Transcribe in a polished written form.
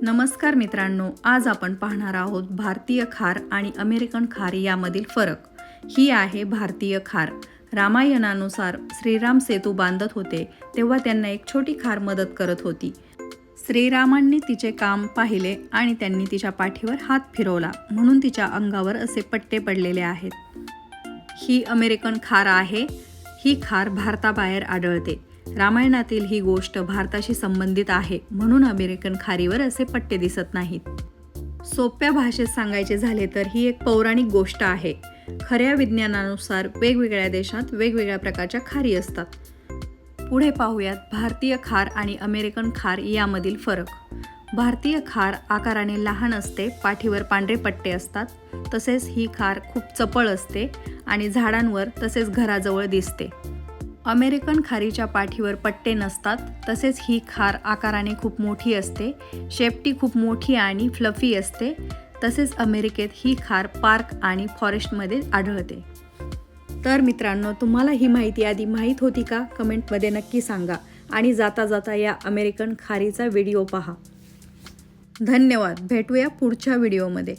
नमस्कार मित्रांनो, आज आपण पाहणार आहोत भारतीय खार आणि अमेरिकन खार यामधील फरक। ही आहे भारतीय खार। रामायणानुसार श्रीराम सेतू बांधत होते तेव्हा त्यांना एक छोटी खार मदत करत होती। श्रीरामांनी तिचे काम पाहिले आणि त्यांनी तिच्या पाठीवर हात फिरवला म्हणून तिच्या अंगावर असे पट्टे पडलेले आहेत। ही अमेरिकन खार आहे। ही खार भारताबाहेर आढळते। रामायणातील ही गोष्ट भारताशी संबंधित आहे म्हणून अमेरिकन खारीवर असे पट्टे दिसत नाहीत। सोप्या भाषेत सांगायचे झाले तर ही एक पौराणिक गोष्ट आहे। खऱ्या विज्ञानानुसार वेगवेगळ्या देशात वेगवेगळ्या प्रकारच्या खारी असतात। पुढे पाहूयात भारतीय खार आणि अमेरिकन खार यामधील फरक। भारतीय खार आकाराने लहान असते, पाठीवर पांढरे पट्टे असतात। तसेच ही खार खूप चपळ असते आणि झाडांवर तसेच घराजवळ दिसते। अमेरिकन खारीच्या पाठीवर पट्टे नसतात। तसेच ही खार आकाराने खूप मोठी असते, शेपटी खूप मोठी आणि फ्लफी असते। तसेच अमेरिकेत ही खार पार्क आणि फॉरेस्टमध्ये आढळते। तर मित्रांनो, तुम्हाला ही माहिती आधी माहीत होती का? कमेंटमध्ये नक्की सांगा आणि जाता जाता या अमेरिकन खारीचा व्हिडिओ पहा। धन्यवाद। भेटूया पुढच्या व्हिडिओमध्ये।